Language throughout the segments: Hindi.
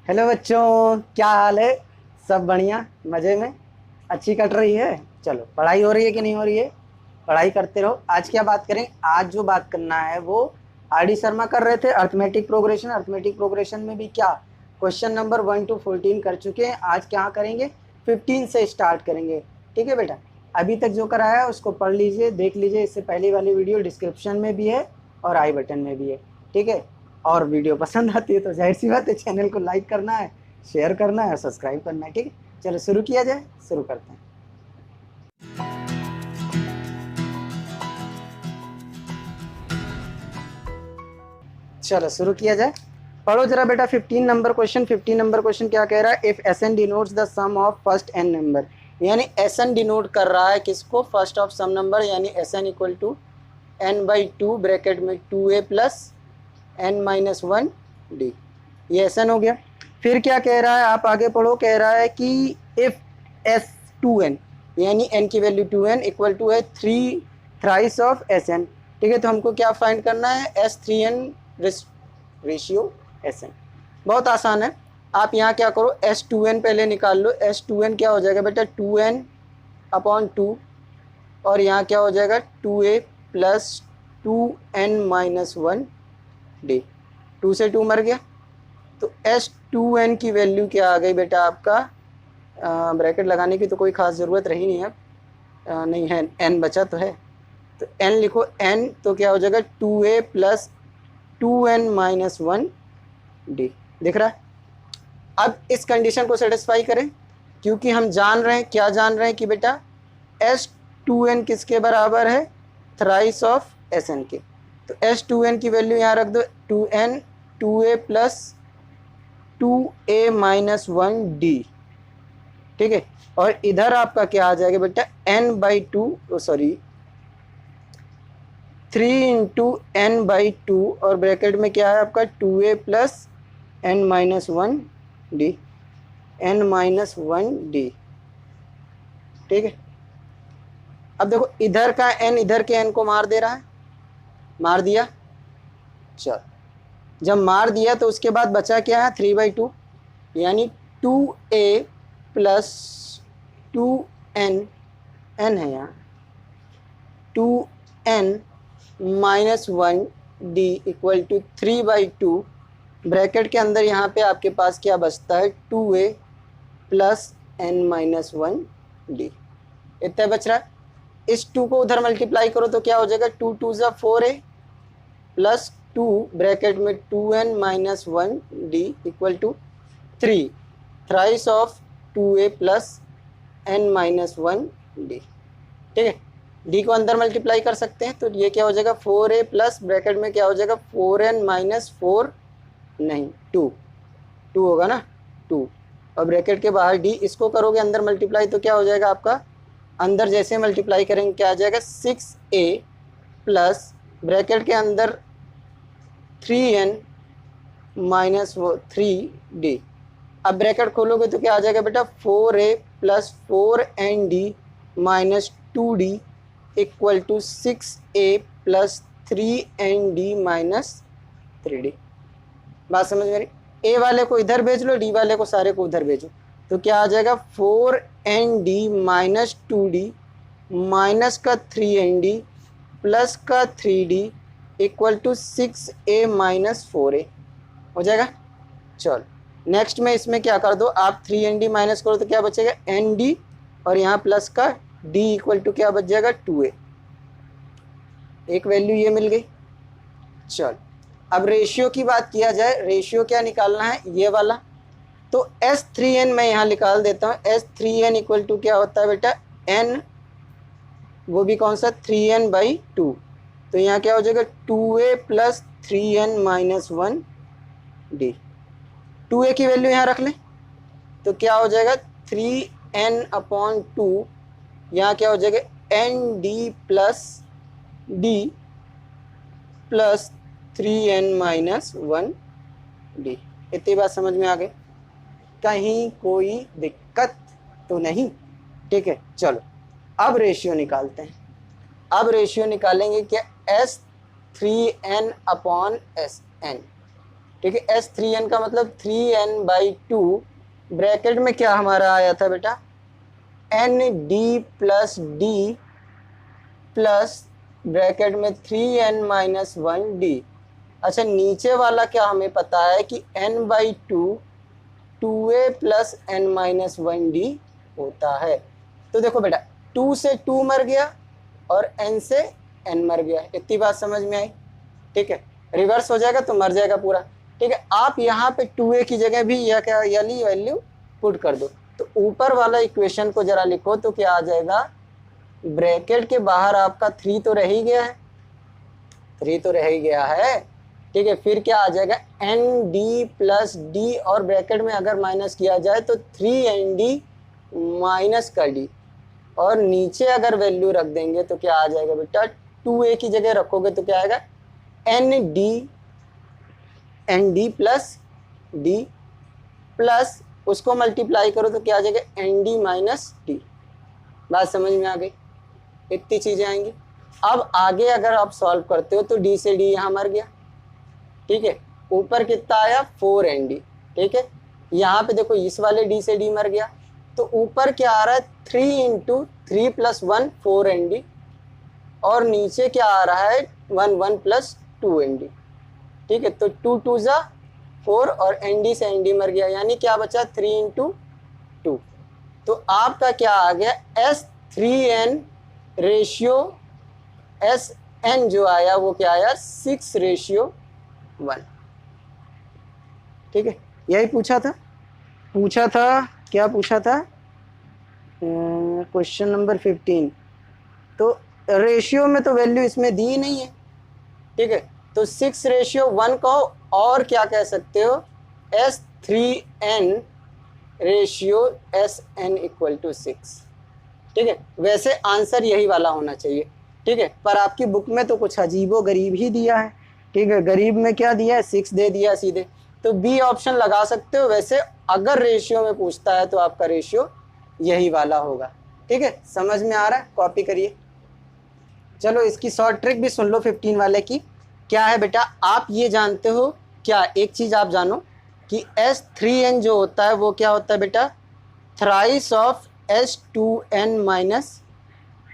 हेलो बच्चों, क्या हाल है? सब बढ़िया, मज़े में? अच्छी कट रही है? चलो, पढ़ाई हो रही है कि नहीं हो रही है? पढ़ाई करते रहो। आज क्या बात करें? आज जो बात करना है वो आर डी शर्मा कर रहे थे, अर्थमेटिक प्रोग्रेशन। अर्थमेटिक प्रोग्रेशन में भी क्या क्वेश्चन नंबर 1 to 14 कर चुके हैं। आज क्या करेंगे? 15 से स्टार्ट करेंगे। ठीक है बेटा, अभी तक जो कराया है उसको पढ़ लीजिए, देख लीजिए। इससे पहले वाली वीडियो डिस्क्रिप्शन में भी है और आई बटन में भी है। ठीक है, और वीडियो पसंद आती है तो जाहिर सी बात है चैनल को लाइक करना है, शेयर करना है, सब्सक्राइब करना है। ठीक है, चलो शुरू किया जाए। शुरू करते हैं। चलो शुरू किया जाए। पढ़ो जरा बेटा 15 नंबर क्वेश्चन। 15 नंबर क्वेश्चन क्या कह रहा है? If S n denotes the sum of first n number, यानी एस एन डिनोट कर रहा है किसको? फर्स्ट ऑफ सम नंबर, यानी S n equal to n by two bracket में 2a plus N minus 1 d. ये एस एन हो गया। फिर क्या कह रहा है? आप आगे पढ़ो। कह रहा है कि इफ एस टू एन, यानी एन की वैल्यू 2n इक्वल टू है 3 थ्राइस ऑफ एस एन। ठीक है, तो हमको क्या फाइंड करना है? S3n ratio S N. बहुत आसान है। आप यहाँ क्या करो, S2n पहले निकाल लो। S2n क्या हो जाएगा बेटा? 2n अपॉन 2, और यहाँ क्या हो जाएगा? 2a plus 2n minus 1 D. 2 से 2 मर गया, तो S2n की वैल्यू क्या आ गई बेटा आपका? ब्रैकेट लगाने की तो कोई ख़ास ज़रूरत रही नहीं है, नहीं है, n बचा तो है, तो n लिखो। n तो क्या हो जाएगा? 2a plus 2n minus 1 D. दिख रहा है? अब इस कंडीशन को सेटिस्फाई करें, क्योंकि हम जान रहे हैं, क्या जान रहे हैं कि बेटा S2n किसके बराबर है? थ्राइस ऑफ Sn के। तो S2n की वैल्यू यहाँ रख दो, 2n 2a plus 2a minus 1 d. ठीक है, और इधर आपका क्या आ जाएगा बेटा? n by two, sorry 3 into n by two, और ब्रैकेट में क्या है आपका? 2a plus N minus 1 d, n minus 1 d. ठीक है, अब देखो इधर का n इधर के n को मार दे रहा है, मार दिया। चल, जब मार दिया तो उसके बाद बचा क्या है? 3/2, यानी 2a प्लस 2n, n है यहाँ, 2n minus 1 d equal to 3/2। Bracket के अंदर यहाँ पे आपके पास क्या बचता है? 2a plus n minus 1 D. इतना बच रहा है। इस 2 को उधर मल्टीप्लाई करो तो क्या हो जाएगा? 2 2 ज़ा 4a प्लस 2 ब्रैकेट में 2n minus 1 d equal to 3 thrice of 2a plus n minus 1 d. ठीक है, डी को अंदर मल्टीप्लाई कर सकते हैं, तो ये क्या हो जाएगा? 4a प्लस ब्रैकेट में क्या हो जाएगा? 4n माइनस 4, नहीं 2 होगा ना, 2, और ब्रैकेट के बाहर डी। इसको करोगे अंदर मल्टीप्लाई तो क्या हो जाएगा आपका? अंदर जैसे मल्टीप्लाई करेंगे क्या आ जाएगा? 6a प्लस ब्रैकेट के अंदर 3n माइनस 3d। अब ब्रैकेट खोलोगे तो क्या आ जाएगा बेटा? 4a plus 4nd minus 2d equal to 6a plus 3nd minus 3d। बात समझ में आ रही? ए वाले को इधर भेज लो, डी वाले को सारे को उधर भेजो, तो क्या आ जाएगा? 4nd माइनस 2d माइनस का 3nd प्लस का 3d equal to 6a minus 4a हो जाएगा। चलो नेक्स्ट में इसमें क्या कर दो आप? 3nd माइनस करो तो क्या बचेगा? nd, और यहाँ प्लस का d इक्वल टू क्या बच जाएगा? 2a। एक वैल्यू ये मिल गई। चल, अब रेशियो की बात किया जाए। रेशियो क्या निकालना है? ये वाला। तो S3n मैं यहाँ निकाल देता हूँ। S3n इक्वल टू क्या होता है बेटा? n, वो भी कौन सा? 3n by 2। तो यहाँ क्या हो जाएगा? 2a plus 3n minus 1 D. 2a की वैल्यू यहाँ रख लें तो क्या हो जाएगा? 3n अपॉन 2, यहाँ क्या हो जाएगा? nd plus d plus 3n minus 1 D. इतनी बात समझ में आ गई? कहीं कोई दिक्कत तो नहीं? ठीक है, चलो अब रेशियो निकालते हैं। अब रेशियो निकालेंगे क्या? S3n upon Sn। ठीक है। S3n का मतलब 3n/2 ब्रैकेट में क्या हमारा आया था बेटा, ND+D प्लस ब्रैकेट में 3n-1D। अच्छा, नीचे वाला क्या हमें पता है कि n/2 2a प्लस n-1D होता है। तो देखो बेटा, 2 से 2 मर गया और n से n मर गया, इतनी बात समझ में आई। ठीक है, रिवर्स हो जाएगा तो मर जाएगा पूरा। ठीक है, आप यहाँ पे 2a की जगह भी यह क्या वाली वैल्यू पुट कर दो। तो ऊपर वाला इक्वेशन को जरा लिखो तो क्या आ जाएगा, ब्रैकेट के बाहर आपका 3 तो रह ही गया है, 3 तो रह ही गया है। ठीक है, फिर क्या आ जाएगा, ND+D और ब्रैकेट में अगर माइनस किया जाए तो 3ND माइनस का D, और नीचे अगर वैल्यू रख देंगे तो क्या आ जाएगा बेटा, 2a की जगह रखोगे तो क्या आएगा, ND+D प्लस उसको मल्टीप्लाई करो तो क्या आ जाएगा, ND-D। बात समझ में आ गई, इतनी चीजें आएंगी। अब आगे अगर आप सॉल्व करते हो तो D से D यहाँ मर गया। ठीक है, ऊपर कितना आया, 4ND। ठीक है, यहाँ पे देखो इस वाले D से D मर गया, तो ऊपर क्या आ रहा है, 3 × 3 + 1 4ND, और नीचे क्या आ रहा है, 1 + 2ND। ठीक है, तो 2 2 ज़ा 4 और ND से ND मर गया, यानी क्या बचा, 3 × 2। तो आपका क्या आ गया, S3n रेशियो SN जो आया वो क्या आया, 6:1। ठीक है, यही पूछा था क्या पूछा था, क्वेश्चन नंबर 15। तो रेशियो में तो वैल्यू इसमें दी नहीं है। ठीक है, तो 6:1 कहो, और क्या कह सकते हो, S3n रेशियो SN = 6। ठीक है, वैसे आंसर यही वाला होना चाहिए। ठीक है, पर आपकी बुक में तो कुछ अजीबो गरीब ही दिया है। ठीक है, गरीब में क्या दिया है, 6 दे दिया सीधे, तो बी ऑप्शन लगा सकते हो। वैसे अगर रेशियो में पूछता है तो आपका रेशियो यही वाला होगा। ठीक है, समझ में आ रहा है, कॉपी करिए। चलो इसकी शॉर्ट ट्रिक भी सुन लो 15 वाले की। क्या है बेटा, आप ये जानते हो क्या, एक चीज़ आप जानो कि S3n जो होता है वो क्या होता है बेटा, थ्राइस ऑफ S2n -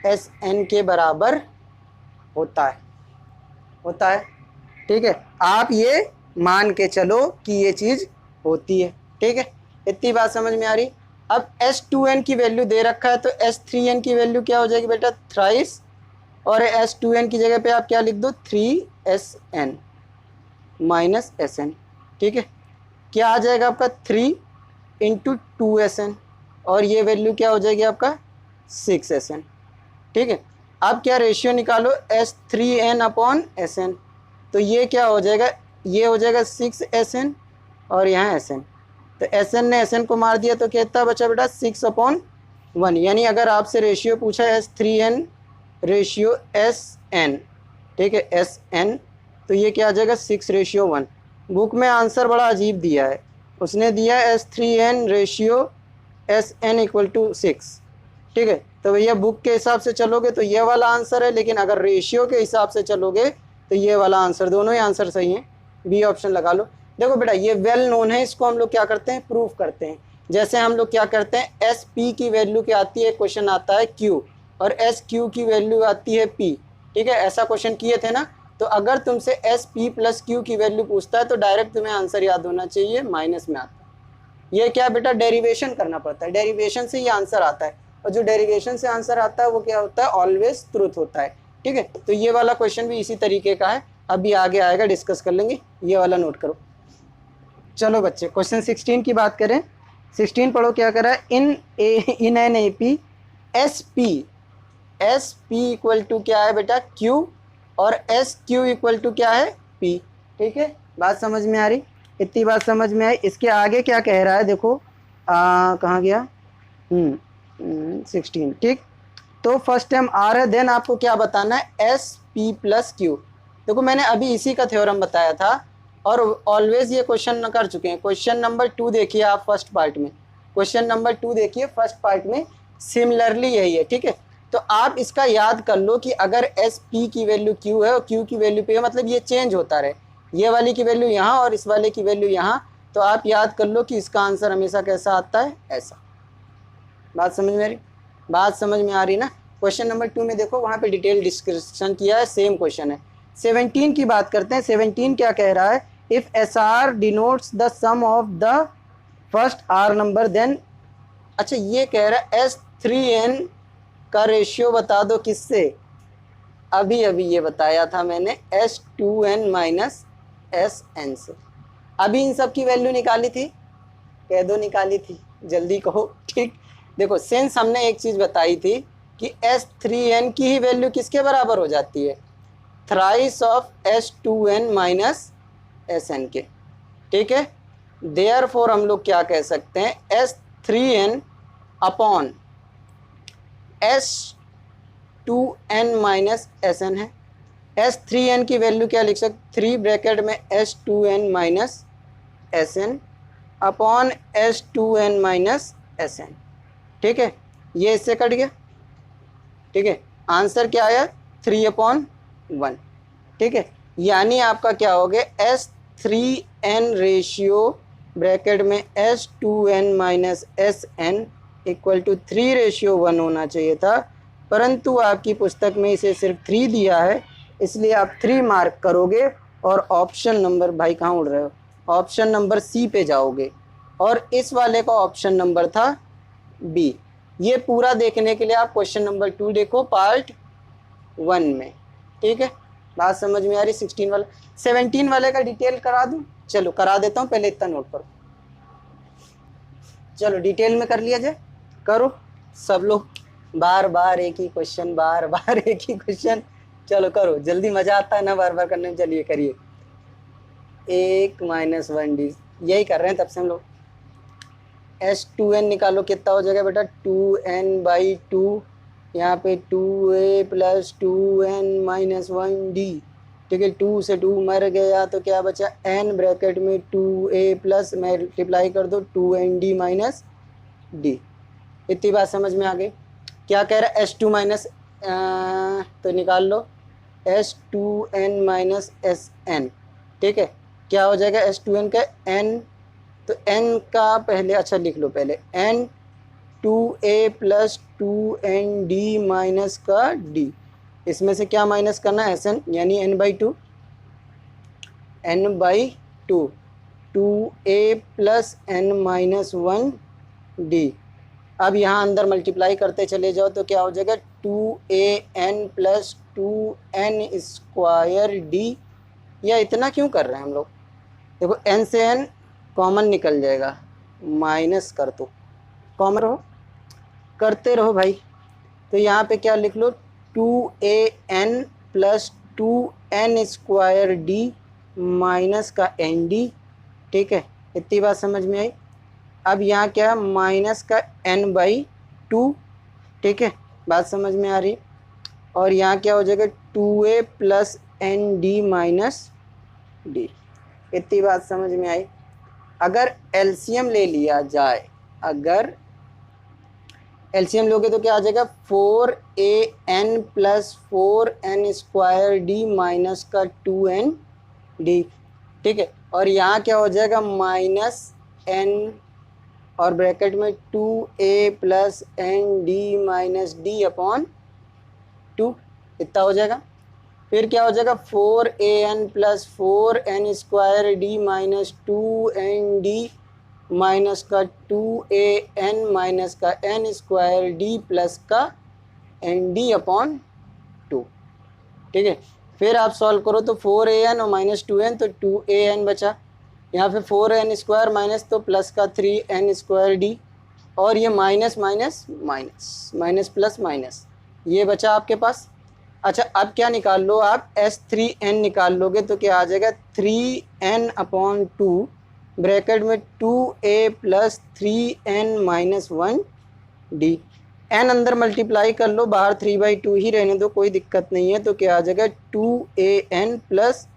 SN के बराबर होता है। ठीक है, आप ये मान के चलो कि ये चीज़ होती है। ठीक है, इतनी बात समझ में आ रही। अब S2n की वैल्यू दे रखा है तो S3n की वैल्यू क्या हो जाएगी बेटा, थ्राइस, और S2n की जगह पे आप क्या लिख दो, 3SN - SN। ठीक है, क्या आ जाएगा आपका, 3 × 2SN, और ये वैल्यू क्या हो जाएगी आपका, 6SN। ठीक है, अब क्या रेशियो निकालो, S3n/SN, तो ये क्या हो जाएगा, ये हो जाएगा 6SN और यहाँ SN, तो SN ने SN को मार दिया तो कितना बचा बेटा, 6/1। यानी अगर आपसे रेशियो पूछा है S3n रेशियो SN, ठीक है, SN, तो ये क्या आ जाएगा, 6:1। बुक में आंसर बड़ा अजीब दिया है, उसने दिया S3n रेशियो SN = 6। ठीक है, तो भैया बुक के हिसाब से चलोगे तो ये वाला आंसर है, लेकिन अगर रेशियो के हिसाब से चलोगे तो ये वाला आंसर, दोनों ही आंसर सही हैं, बी ऑप्शन लगा लो। देखो बेटा ये वेल नोन है, इसको हम लोग क्या करते हैं, प्रूफ करते हैं। जैसे हम लोग क्या करते हैं, SP की वैल्यू क्या आती है, क्वेश्चन आता है Q, और SQ की वैल्यू आती है P। ठीक है, ऐसा क्वेश्चन किए थे ना, तो अगर तुमसे SP + Q की वैल्यू पूछता है तो डायरेक्ट तुम्हें आंसर याद होना चाहिए, माइनस में आता है। ये क्या बेटा, डेरिवेशन करना पड़ता है, डेरिवेशन से ये आंसर आता है, और जो डेरिवेशन से आंसर आता है वो क्या होता है, ऑलवेज ट्रूथ होता है। ठीक है, तो ये वाला क्वेश्चन भी इसी तरीके का है, अभी आगे आएगा, डिस्कस कर लेंगे, ये वाला नोट करो। चलो बच्चे क्वेश्चन 16 की बात करें, 16 पढ़ो, क्या करा है, इन एन AP SP = क्या है बेटा, Q, और SQ = क्या है, P। ठीक है, बात समझ में आ रही, इतनी बात समझ में आई। इसके आगे क्या कह रहा है, देखो कहाँ गया, 16। ठीक, तो फर्स्ट टाइम आ रहा है, देन आपको क्या बताना है, SP + Q। देखो मैंने अभी इसी का थ्योरम बताया था, और ऑलवेज ये क्वेश्चन कर चुके हैं। क्वेश्चन नंबर 2 देखिए आप फर्स्ट पार्ट में, क्वेश्चन नंबर 2 देखिए फर्स्ट पार्ट में, सिमिलरली यही है। ठीक है, तो आप इसका याद कर लो कि अगर SP की वैल्यू Q है और Q की वैल्यू P है, मतलब ये चेंज होता रहे। ये वाली की वैल्यू यहाँ और इस वाले की वैल्यू यहाँ, तो आप याद कर लो कि इसका आंसर हमेशा कैसा आता है, ऐसा। बात समझ में आ रही, बात समझ में आ रही ना। क्वेश्चन नंबर 2 में देखो, वहाँ पे डिटेल डिस्कशन किया है, सेम क्वेश्चन है। 17 की बात करते हैं। 17 क्या कह रहा है, if S r denotes the sum of the first r number then, अच्छा ये कह रहा है S3n का रेशियो बता दो किससे, अभी अभी ये बताया था मैंने, S2n माइनस Sn से। अभी इन सब की वैल्यू निकाली थी, कह दो निकाली थी, जल्दी कहो। ठीक, देखो सेंस हमने एक चीज़ बताई थी कि S3n की ही वैल्यू किसके बराबर हो जाती है, thrice of S2n minus Sn के। ठीक है, देयरफॉर हम लोग क्या कह सकते हैं, S3n upon S2n minus Sn है। S3n की वैल्यू क्या लिख सकते, 3 ब्रैकेट में S2n minus Sn upon S2n minus Sn। ठीक है, ये इससे कट गया। ठीक है, आंसर क्या आया, 3/1। ठीक है, यानी आपका क्या हो गया, S3n रेशियो ब्रैकेट में S2n minus Sn equal to 3:1 होना चाहिए था, परंतु आपकी पुस्तक में इसे सिर्फ 3 दिया है, इसलिए आप 3 मार्क करोगे और ऑप्शन नंबर, भाई कहाँ उड़ रहे हो, ऑप्शन नंबर सी पे जाओगे। और इस वाले का ऑप्शन नंबर था बी। ये पूरा देखने के लिए आप क्वेश्चन नंबर 2 देखो पार्ट 1 में। ठीक है, बात समझ में आ रही। 16 वाला, 17 वाले का डिटेल करा दूं, चलो करा देता हूँ, पहले इतना नोट करो। चलो डिटेल में कर लिया जाए, करो सब लोग, बार बार एक ही क्वेश्चन, बार बार एक ही क्वेश्चन, चलो करो जल्दी, मजा आता है ना बार बार करने में। चलिए करिए, 1 - 1d, यही कर रहे हैं तब से हम लोग। S2n निकालो, कितना हो जाएगा बेटा, 2n/2, यहाँ पे 2a + 2n - 1d। ठीक है, 2 से 2 मर गया तो क्या बचा, n ब्रैकेट में 2a प्लस मल्टीप्लाई कर दो 2nd माइनस d। इतनी बात समझ में आ गई। क्या कह रहा है, S2 माइनस, तो निकाल लो S2n माइनस Sn। ठीक है, क्या हो जाएगा, S2n का n, तो n का पहले अच्छा लिख लो, पहले n 2a + 2nd माइनस का d, इसमें से क्या माइनस करना है, Sn, यानी n/2, 2a + n - 1d। अब यहाँ अंदर मल्टीप्लाई करते चले जाओ तो क्या हो जाएगा, 2an + 2n² या इतना क्यों कर रहे हैं हम लोग, देखो n से n कॉमन निकल जाएगा, माइनस कर दो, कॉमन रहो, करते रहो भाई। तो यहाँ पे क्या लिख लो, 2an + 2n² माइनस का nd। ठीक है, इतनी बात समझ में आई। अब यहाँ क्या, माइनस का n/2। ठीक है, बात समझ में आ रही। और यहाँ क्या हो जाएगा, 2a + nd - d। इतनी बात समझ में आई। अगर एलसीएम ले लिया जाए, अगर एलसीएम लोगे तो क्या आ जाएगा, 4an + 4n² माइनस का 2nd। ठीक है, और यहाँ क्या हो जाएगा, -n और ब्रैकेट में 2a + nd - d/2, इतना हो जाएगा। फिर क्या हो जाएगा, 4an + 4n² - 2nd माइनस का 2an का n² प्लस का nd/2। ठीक है, फिर आप सॉल्व करो तो 4an और -2n, तो 2an बचा, यहाँ पे 4n² माइनस तो प्लस का 3n²d, और ये minus minus minus, minus plus minus, ये बचा आपके पास। अच्छा, अब क्या निकाल लो आप, S3n निकाल लोगे तो क्या आ जाएगा, 3n/2 ब्रैकेट में 2a + 3n - 1d। n अंदर मल्टीप्लाई कर लो, बाहर 3/2 ही रहने दो, कोई दिक्कत नहीं है। तो क्या आ जाएगा, 2an +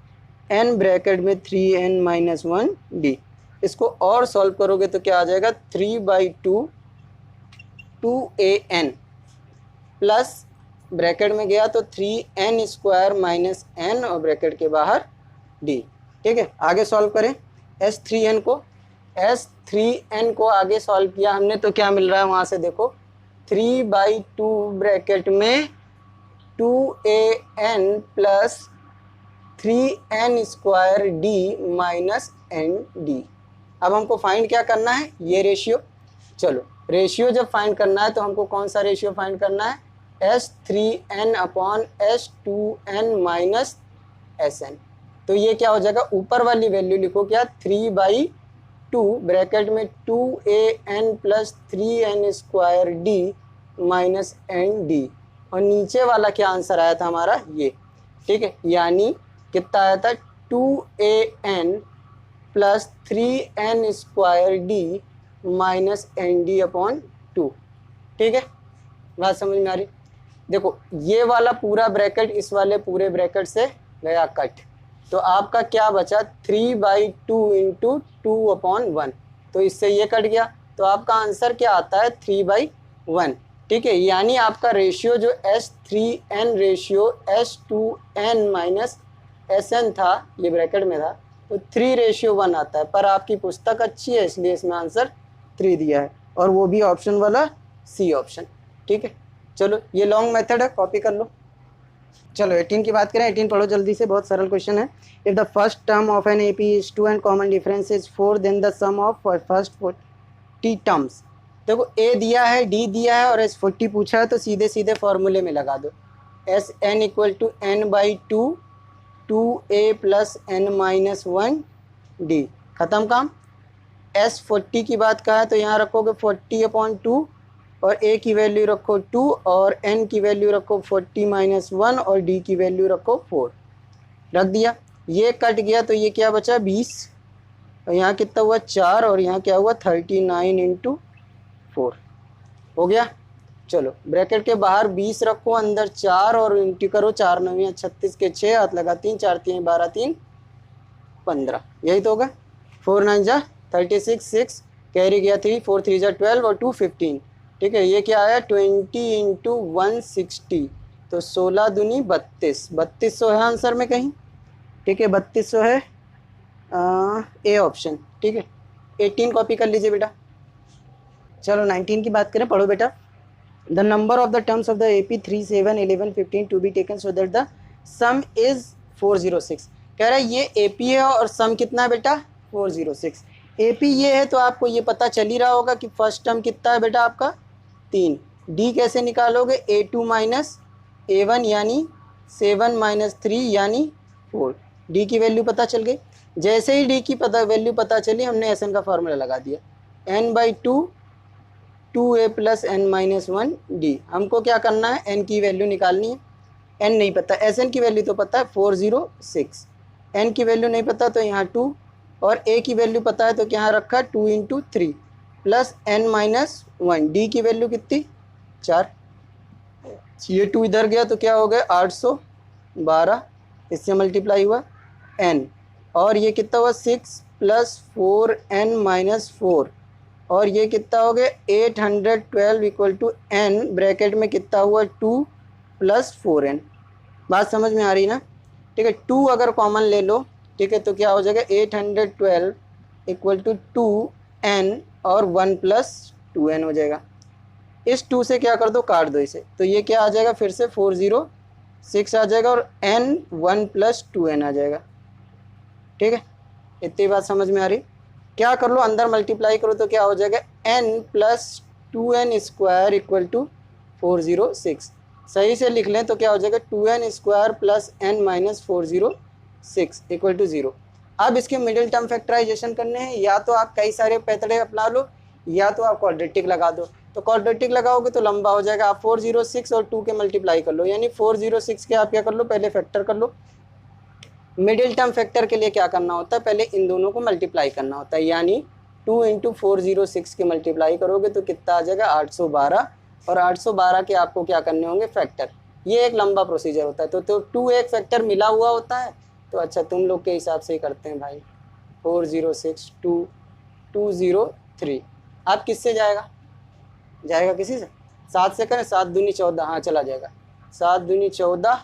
n ब्रैकेट में 3n - 1d। इसको और सॉल्व करोगे तो क्या आ जाएगा, 3/2 2an प्लस ब्रैकेट में गया तो 3n² - n और ब्रैकेट के बाहर d। ठीक है, आगे सॉल्व करें S3n को। S3n को आगे सॉल्व किया हमने तो क्या मिल रहा है वहाँ से देखो, 3/2 ब्रैकेट में 2an plus 3n² d minus ND। अब हमको फाइंड क्या करना है, ये रेशियो। चलो रेशियो जब फाइंड करना है तो हमको कौन सा रेशियो फाइंड करना है, S3n upon S2n minus Sn। तो ये क्या हो जाएगा, ऊपर वाली वैल्यू लिखो क्या, 3/2 ब्रैकेट में 2an plus 3n² d minus ND, और नीचे वाला क्या आंसर आया था हमारा ये, ठीक है, यानी कितना आया था, 2an plus 3n² d minus ND upon 2। ठीक है, बात समझ में आ रही। देखो ये वाला पूरा ब्रैकेट इस वाले पूरे ब्रैकेट से गया कट, तो आपका क्या बचा, 3/2 इंटू 2/1, तो इससे ये कट गया, तो आपका आंसर क्या आता है, 3/1। ठीक है, यानी आपका रेशियो जो S3n ratio S2n minus Sn था, ये ब्रैकेट में था, तो 3:1 आता है। पर आपकी पुस्तक अच्छी है इसलिए इसमें आंसर 3 दिया है, और वो भी ऑप्शन वाला सी ऑप्शन। ठीक है, चलो ये लॉन्ग मेथड है, कॉपी कर लो। चलो 18 की बात करें, 18 पढ़ो जल्दी से, बहुत सरल क्वेश्चन है। If the first term of an AP is 2 and common difference is 4, then the sum of first 40 terms. देखो A दिया है, D दिया है और S40 पूछा है, तो सीधे सीधे फॉर्मूले में लगा दो, Sn = n/2 2a plus n-1 d, खत्म काम। S40 की बात कहा है तो यहाँ रखोगे 40/2 और a की वैल्यू रखो 2 और n की वैल्यू रखो 40-1 और d की वैल्यू रखो 4, रख दिया। ये कट गया तो ये क्या बचा, 20, और यहाँ कितना हुआ 4, और यहाँ क्या हुआ 39 × 4 हो गया। चलो ब्रैकेट के बाहर 20 रखो, अंदर 4 और इंटू करो, 4 9 36 के 6, हाथ लगा 3, 4 3 12 3 15, यही तो होगा। 4 9 जा 36, 6 कैरी गया 3, 4 3 जा 12 और 2 15। ठीक है, ये क्या आया 20 × 160, तो 16 दूनी 32, 3200 है आंसर में कहीं। ठीक है, 3200 है ए ऑप्शन। ठीक है, 18 कॉपी कर लीजिए बेटा। चलो 19 की बात करें, पढ़ो बेटा। The number of the terms of the AP 3 7 11 15 to be taken so that the sum is 406। कह रहा है ये AP है और सम कितना है बेटा, 406। AP ये है तो आपको ये पता चल ही रहा होगा कि फर्स्ट टर्म कितना है बेटा आपका 3। D कैसे निकालोगे, A2 माइनस A1 यानी 7 माइनस 3 यानी 4। D की वैल्यू पता चल गई। जैसे ही D की वैल्यू पता चली हमने Sn का फार्मूला लगा दिया, n/2 2a plus n-1 d। हमको क्या करना है, n की वैल्यू निकालनी है। n नहीं पता, Sn की वैल्यू तो पता है 406, n की वैल्यू नहीं पता तो यहाँ 2, और a की वैल्यू पता है तो क्या रखा 2 × 3 प्लस n-1, d की वैल्यू कितनी 4, ये 2 इधर गया तो क्या हो गया 812, इससे मल्टीप्लाई हुआ n, और ये कितना हुआ 6 प्लस 4n-4, और ये कितना हो गया 812 = n, ब्रैकेट में कितना हुआ 2 + 4n। बात समझ में आ रही ना। ठीक है, 2 अगर कॉमन ले लो, ठीक है, तो क्या हो जाएगा 812 = 2n और 1 + 2n हो जाएगा। इस 2 से क्या कर दो, काट दो इसे, तो ये क्या आ जाएगा फिर से 406 आ जाएगा, और n 1 + 2n आ जाएगा। ठीक है, इतनी बात समझ में आ रही। क्या कर लो, अंदर मल्टीप्लाई करो तो क्या हो जाएगा n + 2n² = 406। सही से लिख लें तो क्या हो जाएगा 2n² + n - 406 = 0। अब इसके मिडिल टर्म फैक्टराइजेशन करने हैं, या तो आप कई सारे पैतड़े अपना लो या तो आप क्वाड्रेटिक लगा दो। तो क्वाड्रेटिक लगाओगे तो लंबा हो जाएगा, आप 406 और 2 के मल्टीप्लाई कर लो, यानी 406 के आप क्या कर लो, पहले फैक्टर कर लो। मिडिल टर्म फैक्टर के लिए क्या करना होता है, पहले इन दोनों को मल्टीप्लाई करना होता है, यानी 2 × 406 के मल्टीप्लाई करोगे तो कितना आ जाएगा 812, और 812 के आपको क्या करने होंगे फैक्टर। ये एक लंबा प्रोसीजर होता है। तो 2 एक फैक्टर मिला हुआ होता है, तो अच्छा तुम लोग के हिसाब से ही करते हैं भाई। 406 2 203, आप किससे जाएगा, जाएगा किसी से, 7 से करें, 7 दूनी 14, हाँ चला जाएगा, 7 दूनी 14,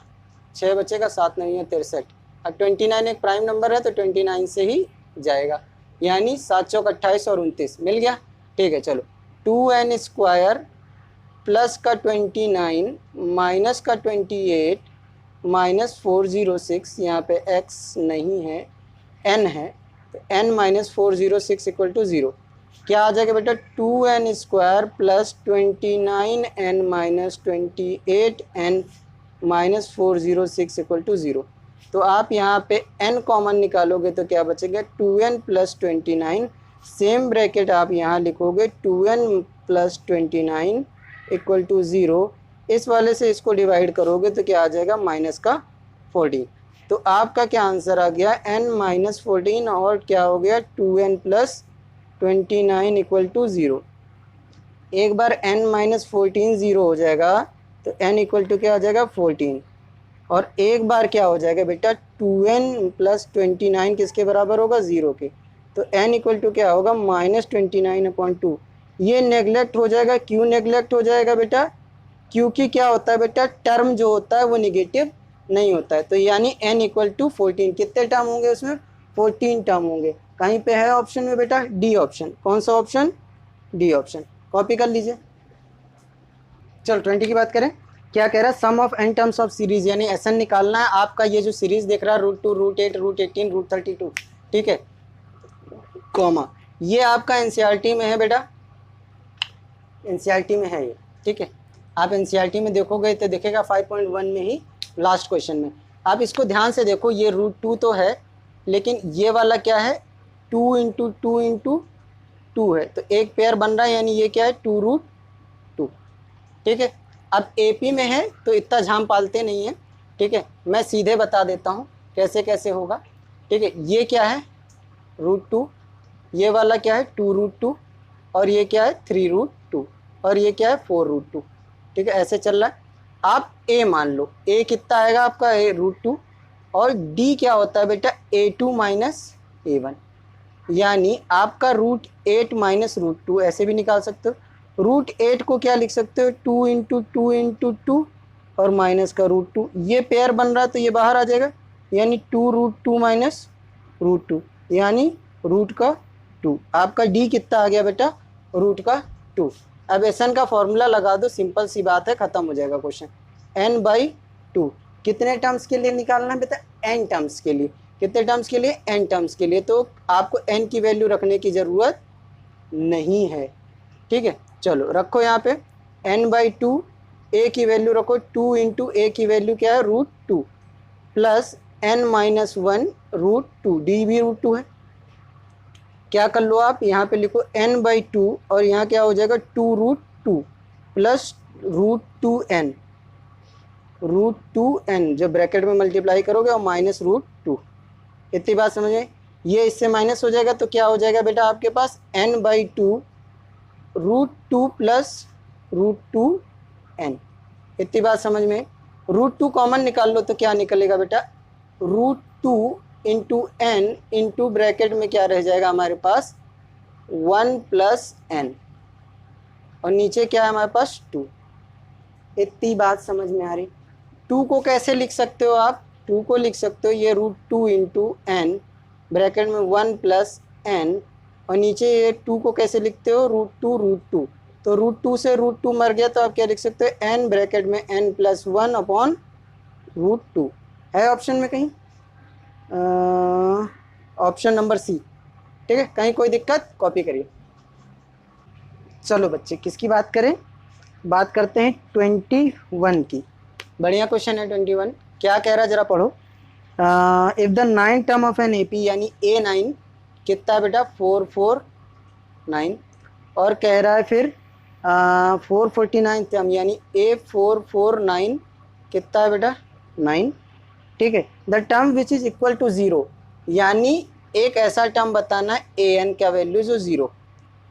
6 बचेगा, 7 9 63, अब 29 एक प्राइम नंबर है तो 29 से ही जाएगा, यानी 7 चौक 28 और 29 मिल गया। ठीक है, चलो 2n स्क्वायर प्लस का 29 माइनस का 28 माइनस 406, यहाँ पे x नहीं है n है, तो n माइनस 406 इक्वल टू 0। क्या आ जाएगा बेटा, 2n square plus 29n minus 28n minus 406 equal to 0। तो आप यहाँ पे n कॉमन निकालोगे तो क्या बचेगा, 2n प्लस 29, सेम ब्रैकेट आप यहाँ लिखोगे 2n प्लस 29 इक्वल टू 0। इस वाले से इसको डिवाइड करोगे तो क्या आ जाएगा, माइनस का 14। तो आपका क्या आंसर आ गया, n माइनस 14 और क्या हो गया 2n प्लस 29 इक्वल टू 0। एक बार n माइनस 14 ज़ीरो हो जाएगा तो n इक्वल टू क्या आ जाएगा 14, और एक बार क्या हो जाएगा बेटा 2n प्लस 29 किसके बराबर होगा, 0 के, तो n इक्वल टू क्या होगा -29/2। ये नेगलेक्ट हो जाएगा। क्यों नेगलेक्ट हो जाएगा बेटा, क्योंकि क्या होता है बेटा, टर्म जो होता है वो निगेटिव नहीं होता है, तो यानी n इक्वल टू 14। कितने टर्म होंगे उसमें, 14 टर्म होंगे। कहीं पे है ऑप्शन में बेटा डी ऑप्शन। कौन सा ऑप्शन, डी ऑप्शन, कॉपी कर लीजिए। चलो 20 की बात करें, क्या कह रहा है, sum of n terms of series, यानी SN निकालना है आपका। ये जो सीरीज देख रहा है √2 √8 √18 √32, ठीक है, कॉमा, ये आपका NCERT में है बेटा, NCERT में है ये, ठीक है। आप NCERT में देखोगे तो देखेगा 5.1 में ही लास्ट क्वेश्चन में। आप इसको ध्यान से देखो, ये √2 तो है, लेकिन ये वाला क्या है 2 इंटू 2 इंटू 2 है, तो एक पेयर बन रहा है, यानी ये क्या है 2√2, ठीक है। अब AP में है तो इतना झाम पालते नहीं है, ठीक है, मैं सीधे बता देता हूँ कैसे कैसे होगा, ठीक है। ये क्या है √2, ये वाला क्या है 2√2, और ये क्या है 3√2, और ये क्या है 4√2, ठीक है, ऐसे चल रहा है। आप A मान लो, A कितना आएगा आपका √2, और D क्या होता है बेटा A2 माइनस A1, यानी आपका √8 माइनस √2, ऐसे भी निकाल सकते हो। √8 को क्या लिख सकते हो 2 इंटू 2 इंटू 2 और माइनस का √2, ये पेयर बन रहा है तो ये बाहर आ जाएगा, यानी 2√2 माइनस √2, यानी रूट का 2। आपका डी कितना आ गया बेटा, रूट का 2। अब SN का फॉर्मूला लगा दो, सिंपल सी बात है, ख़त्म हो जाएगा क्वेश्चन। n/2 कितने टर्म्स के लिए निकालना है बेटा, n टर्म्स के लिए। कितने टर्म्स के लिए, n टर्म्स के लिए, तो आपको n की वैल्यू रखने की ज़रूरत नहीं है, ठीक है। चलो रखो यहाँ पे n/2, a की वैल्यू रखो 2 इंटू a की वैल्यू क्या है √2 प्लस n-1 √2, डी भी √2 है। क्या कर लो आप, यहाँ पे लिखो n/2 और यहाँ क्या हो जाएगा 2√2 प्लस √2n, √2n जो ब्रैकेट में मल्टीप्लाई करोगे और माइनस √2। इतनी बात समझ में, ये इससे माइनस हो जाएगा तो क्या हो जाएगा बेटा आपके पास n/2 √2 प्लस √2n। इतनी बात समझ में। √2 कॉमन निकाल लो तो क्या निकलेगा बेटा, √2 इंटू n इंटू ब्रैकेट में क्या रह जाएगा हमारे पास 1 प्लस n, और नीचे क्या है हमारे पास 2। इतनी बात समझ में आ रही। 2 को कैसे लिख सकते हो आप, 2 को लिख सकते हो ये √2 इंटू n ब्रैकेट में 1 प्लस n, और नीचे ये 2 को कैसे लिखते हो √2 तो √2 से √2 मर गया तो आप क्या लिख सकते हो n ब्रैकेट में n प्लस 1 अपॉन √2। है ऑप्शन में कहीं, ऑप्शन नंबर सी, ठीक है। कहीं कोई दिक्कत, कॉपी करिए। चलो बच्चे किसकी बात करें, बात करते हैं 21 की। बढ़िया क्वेश्चन है 21। क्या कह रहा है जरा पढ़ो। If the 9 term of an AP, यानी A9 कितना है बेटा 449, और कह रहा है फिर 449 टर्म यानी A449 कितना है बेटा 9, ठीक है। The term which is equal to 0, यानी एक ऐसा टर्म बताना है AN का वैल्यू जो 0,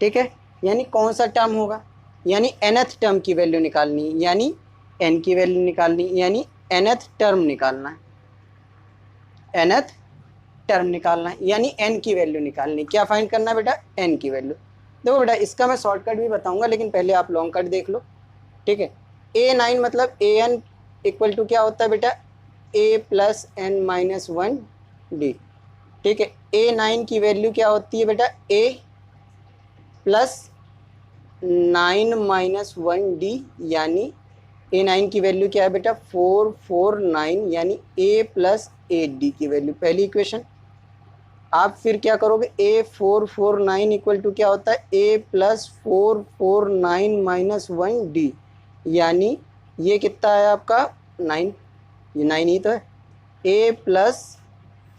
ठीक है। यानी कौन सा टर्म होगा, यानी nth टर्म की वैल्यू निकालनी, यानी n की वैल्यू निकालनी, यानी nth टर्म निकालना है, nth टर्म निकालना है, यानी n की वैल्यू निकालनी। क्या फाइंड करना है बेटा, n की वैल्यू। देखो बेटा इसका मैं शॉर्टकट भी बताऊंगा, लेकिन पहले आप लॉन्ग कट देख लो, ठीक है। A9 मतलब AN इक्वल टू क्या होता है बेटा A plus N minus one D. ठीक है, A9 की वैल्यू क्या होती है बेटा, A plus 9 minus one D, यानी A9 की वैल्यू क्या है बेटा 449, यानी ए प्लस 8D की वैल्यू। पहली इक्वेशन। आप फिर क्या करोगे, A449 इक्वल टू क्या होता है, A plus 449 minus one D, यानी ये कितना है आपका 9, ये 9 ही तो है। ए प्लस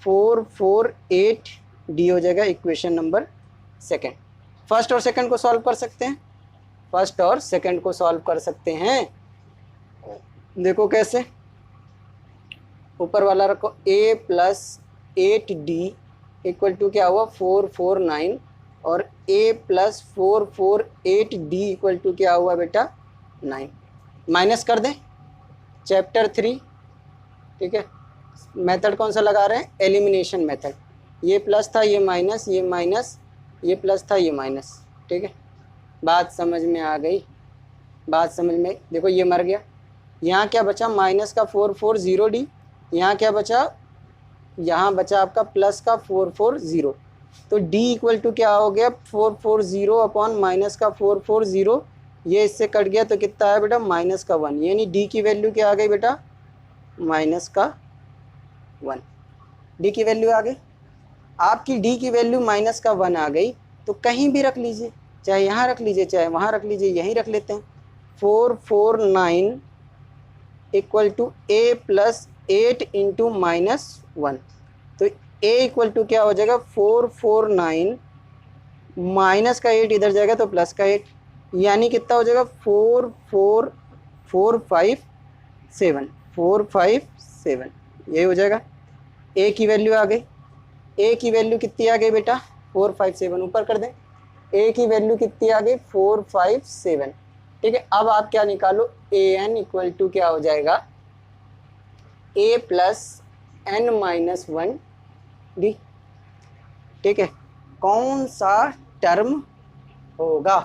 448 डी हो जाएगा इक्वेशन नंबर सेकंड। फर्स्ट और सेकंड को सॉल्व कर सकते हैं, फर्स्ट और सेकंड को सॉल्व कर सकते हैं। देखो कैसे, ऊपर वाला रखो, a plus 8d equal to क्या हुआ 449, और a plus 448d equal to क्या हुआ बेटा 9। माइनस कर दें, चैप्टर 3। ठीक है, मेथड कौन सा लगा रहे हैं, एलिमिनेशन मेथड। ये प्लस था, ये माइनस, ये माइनस, ये प्लस था, ये माइनस। ठीक है, बात समझ में आ गई, बात समझ में। देखो ये मर गया, यहाँ क्या बचा माइनस का 440d, यहाँ क्या बचा, यहाँ बचा आपका प्लस का 440। तो d इक्वल टू क्या हो गया 440 अपॉन माइनस का 440, ये इससे कट गया तो कितना है बेटा माइनस का 1, यानी d की वैल्यू क्या आ गई बेटा माइनस का 1। d की वैल्यू आ गई आपकी, d की वैल्यू माइनस का 1 आ गई, तो कहीं भी रख लीजिए, चाहे यहाँ रख लीजिए चाहे वहाँ रख लीजिए, यहीं रख लेते हैं। 449 equal to A plus 8 into minus 1, तो a इक्वल टू क्या हो जाएगा 449 माइनस का 8 इधर जाएगा तो प्लस का 8, यानी कितना हो जाएगा 45457 यही हो जाएगा। a की वैल्यू आ गई, a की वैल्यू कितनी आ गई बेटा 457, ऊपर कर दें, a की वैल्यू कितनी आ गई 457। ठीक है, अब आप क्या निकालो, an इक्वल टू क्या हो जाएगा a plus N minus one D. ठीक है, कौन सा टर्म होगा।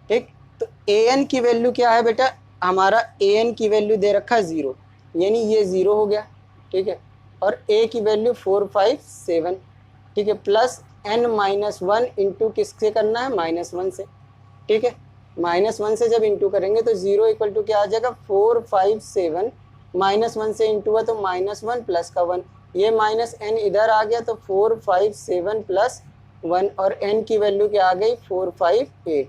ठीक, तो an की वैल्यू क्या है बेटा, हमारा an की वैल्यू दे रखा है 0, यानी ये 0 हो गया। ठीक है, और a की वैल्यू 457। ठीक है, plus n minus one into किससे करना है -1 से। ठीक है, -1 से जब इंटू करेंगे तो 0 इक्वल टू क्या आ जाएगा 457, -1 से इंटू हुआ तो -1 प्लस का 1, ये माइनस n इधर आ गया तो 457 प्लस 1, और n की वैल्यू क्या आ गई 458।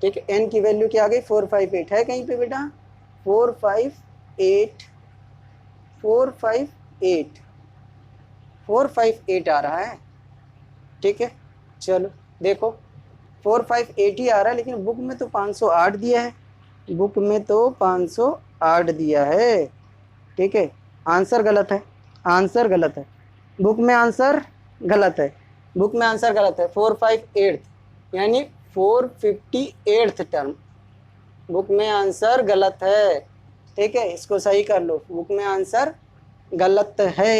ठीक है, n की वैल्यू क्या आ गई 458, है कहीं पे बेटा 458 आ रहा है। ठीक है, चलो देखो 458 ही आ रहा है, लेकिन बुक में तो 508 दिया है, बुक में तो 508 दिया है। ठीक है, आंसर गलत है, आंसर गलत है, बुक में आंसर गलत है, बुक में आंसर गलत है। 458 यानी 458th टर्म, बुक में आंसर गलत है। ठीक है, इसको सही कर लो, बुक में आंसर गलत है,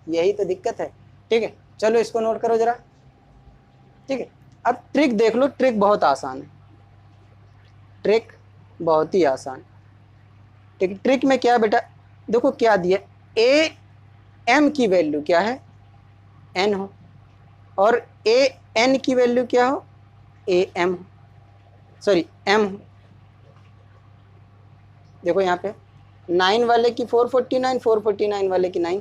यही तो दिक्कत है। ठीक है, चलो इसको नोट करो जरा। ठीक है, अब ट्रिक देख लो, ट्रिक बहुत आसान है, ट्रिक बहुत ही आसान। ठीक है, ट्रिक में क्या बेटा, देखो क्या दिया, ए एम की वैल्यू क्या है एन हो, और ए एन की वैल्यू क्या हो ए एम हो, सॉरी एम हो। देखो यहाँ पे 9 वाले की 449, 449 वाले की 9।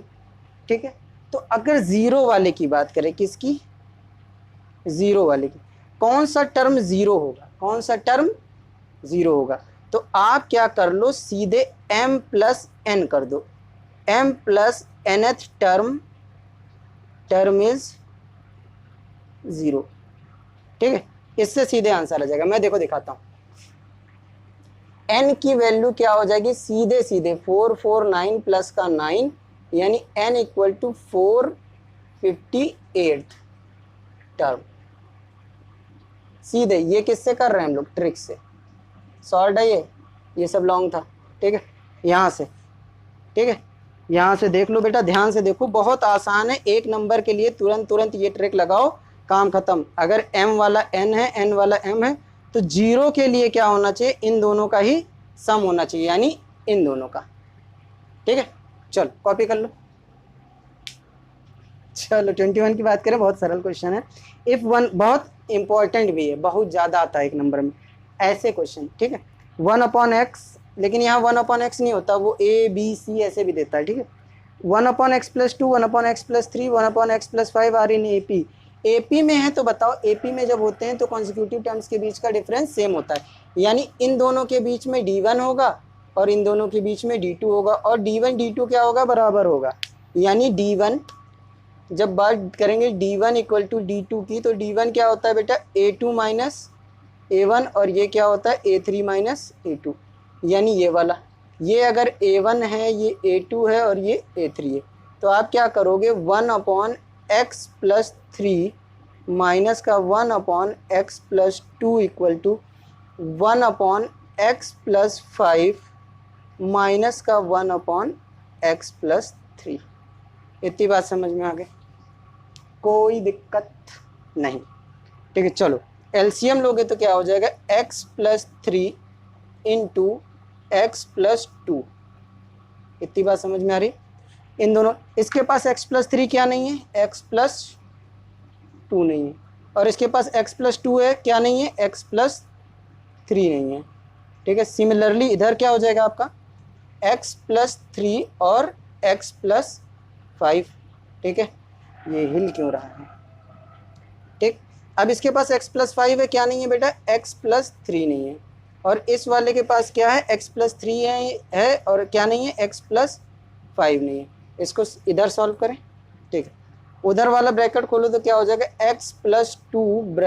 ठीक है, तो अगर 0 वाले की बात करें, किसकी 0 वाले की, कौन सा टर्म 0 होगा, कौन सा टर्म 0 होगा, तो आप क्या कर लो सीधे m प्लस n कर दो, m plus nth term is 0। ठीक है, इससे सीधे आंसर आ जाएगा। मैं देखो दिखाता हूँ, n की वैल्यू क्या हो जाएगी, सीधे सीधे 449 प्लस का 9, यानी n इक्वल टू 458 टर्म। सीधे ये किससे कर रहे हैं हम लोग, ट्रिक से सॉल्व है ये सब लॉन्ग था। ठीक है, यहाँ से, ठीक है, यहाँ से देख लो बेटा, ध्यान से देखो, बहुत आसान है, एक नंबर के लिए तुरंत ये ट्रिक लगाओ, काम खत्म। अगर m वाला n है, n वाला m है, तो 0 के लिए क्या होना चाहिए, इन दोनों का ही सम होना चाहिए, यानी इन दोनों का। ठीक है, चलो कॉपी कर लो। चलो 21 की बात करें, बहुत सरल क्वेश्चन है। इफ वन, बहुत इंपॉर्टेंट भी है, बहुत ज़्यादा आता है एक नंबर में ऐसे क्वेश्चन, ठीक है। 1/x, लेकिन यहाँ 1/x नहीं होता, वो ABC ऐसे भी देता है, ठीक है। 1/x+2, 1/x+3, 1/x+5 are in AP। AP में है तो बताओ, AP में जब होते हैं तो कॉन्जिक्यूटिव टर्म्स के बीच का डिफरेंस सेम होता है, यानी इन दोनों के बीच में D1 होगा और इन दोनों के बीच में D2 होगा, और D1 D2 क्या होगा, बराबर होगा। यानी D1, जब बात करेंगे D1 = D2 की, तो D1 क्या होता है बेटा, A2 - A1, और ये क्या होता है, A3 - A2, यानी ये वाला। ये अगर A1 है, ये A2 है और ये A3 है, तो आप क्या करोगे, 1/x+3 माइनस का 1/x+2 = 1/x+5 माइनस का 1/x+3। इतनी बात समझ में आ गई, कोई दिक्कत नहीं, ठीक है। चलो एलसीएम लोगे तो क्या हो जाएगा, x+3 × x+2। इतनी बात समझ में आ रही, इन दोनों, इसके पास x+3 क्या नहीं है, x+2 नहीं है, और इसके पास x+2 है, क्या नहीं है, x+3 नहीं है, ठीक है। सिमिलरली इधर क्या हो जाएगा आपका, x+3 और x+5, ठीक है। ये हिल क्यों रहा है, ठीक। अब इसके पास x+5 है, क्या नहीं है बेटा, x+3 नहीं है, और इस वाले के पास क्या है, x+3 है और क्या नहीं है, x+5 नहीं है। इसको इधर सॉल्व करें, ठीक है। उधर वाला ब्रैकेट खोलो तो क्या हो जाएगा, x+2 -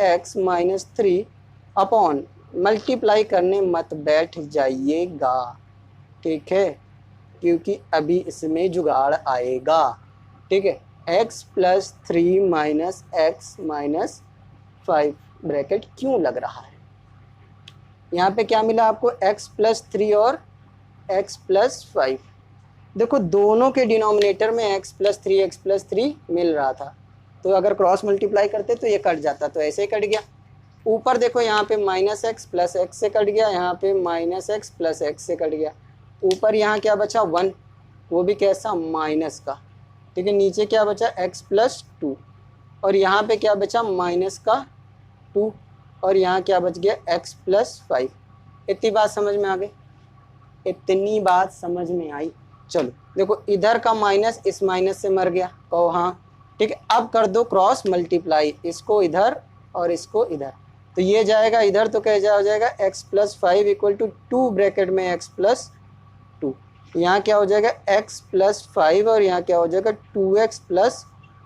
x - 3 अपॉन, मल्टीप्लाई करने मत बैठ जाइएगा, ठीक है, क्योंकि अभी इसमें जुगाड़ आएगा, ठीक है। x+3 - x - 5 ब्रैकेट क्यों लग रहा है, यहाँ पे क्या मिला आपको, x+3 और x+5। देखो दोनों के डिनोमिनेटर में x+3 मिल रहा था, तो अगर क्रॉस मल्टीप्लाई करते तो ये कट जाता, तो ऐसे ही कट गया। ऊपर देखो यहाँ पे -x + x से कट गया, यहाँ पे -x + x से कट गया, ऊपर यहाँ क्या बचा, 1, वो भी कैसा, माइनस का, ठीक है। नीचे क्या बचा, x+2, और यहाँ पे क्या बचा, -2, और यहाँ क्या बच गया, x+5। इतनी बात समझ में आ गई, इतनी बात समझ में आई। चलो देखो इधर का माइनस इस माइनस से मर गया, कहो हाँ, ठीक है। अब कर दो क्रॉस मल्टीप्लाई, इसको इधर और इसको इधर, तो ये जाएगा इधर, तो क्या हो जाएगा, x+5 = 2 ब्रैकेट में x+2, यहाँ क्या हो जाएगा, x+5 और यहाँ क्या हो जाएगा, 2x +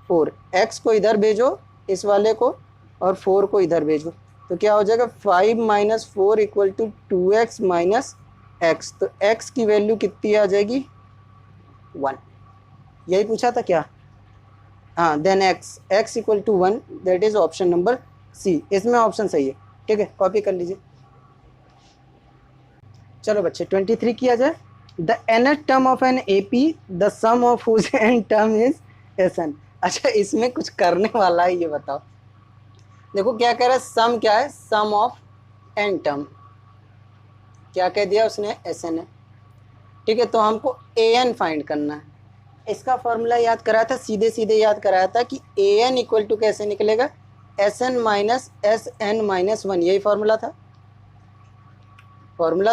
4। x को इधर भेजो इस वाले को, और 4 को इधर भेजो, तो क्या हो जाएगा, 5 - 4 = 2x - x। तो x की वैल्यू कितनी आ जाएगी, 1। यही पूछा था क्या, हाँ। Then x = 1, that is option number C, इसमें ऑप्शन सही है, ठीक है। कॉपी कर लीजिए। चलो बच्चे 23 किया जाए। The nth term of an AP, the sum of whose n term is SN। अच्छा इसमें कुछ करने वाला है, ये बताओ। देखो क्या कह रहा है, सम क्या है, सम ऑफ n टर्म, क्या कह दिया उसने, SN है, ठीक है। तो हमको AN फाइंड करना है। इसका फॉर्मूला याद कराया था, सीधे सीधे याद कराया था कि AN = कैसे निकलेगा, SN - SN - 1, यही फॉर्मूला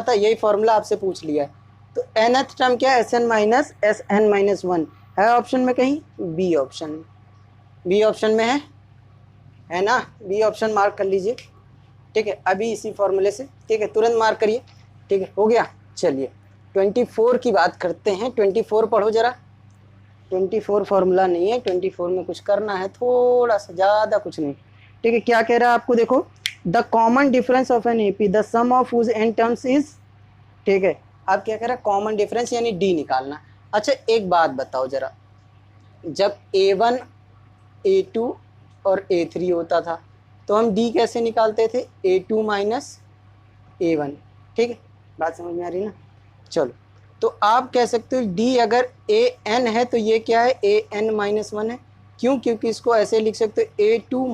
था, यही फॉर्मूला आपसे पूछ लिया है। तो nth टर्म क्या है, SN - SN - 1 है ऑप्शन में कहीं, बी ऑप्शन में, बी ऑप्शन में है ना, बी ऑप्शन मार्क कर लीजिए, ठीक है। अभी इसी फॉर्मूले से, ठीक है, तुरंत मार्क करिए, ठीक है, हो गया। चलिए 24 की बात करते हैं, 24 पढ़ो जरा। 24 फार्मूला नहीं है, 24 में कुछ करना है थोड़ा सा, ज़्यादा कुछ नहीं, ठीक है। क्या कह रहा है आपको, देखो the common difference of an AP, the sum of whose n terms is, ठीक है। आप क्या कह रहा है, कॉमन डिफरेंस यानी D निकालना। अच्छा एक बात बताओ जरा, जब A1 A2 और A3 होता था तो हम D कैसे निकालते थे, A2 - A1, ठीक है। बात समझ में आ रही ना। चलो तो आप कह सकते हो D अगर AN है तो ये क्या है, AN - 1 है, क्यों, क्योंकि इसको ऐसे लिख सकते हो A2 -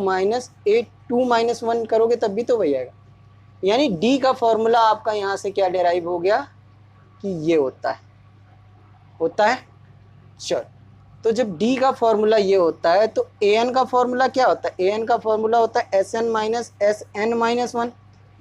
1 करोगे तब भी तो वही आएगा, यानी D का फॉर्मूला आपका यहाँ से क्या डेराइव हो गया कि ये होता है, होता है। चलो, तो जब d का फॉर्मूला ये होता है तो an का फॉर्मूला क्या होता है, an का फॉर्मूला होता है Sn माइनस Sn माइनस 1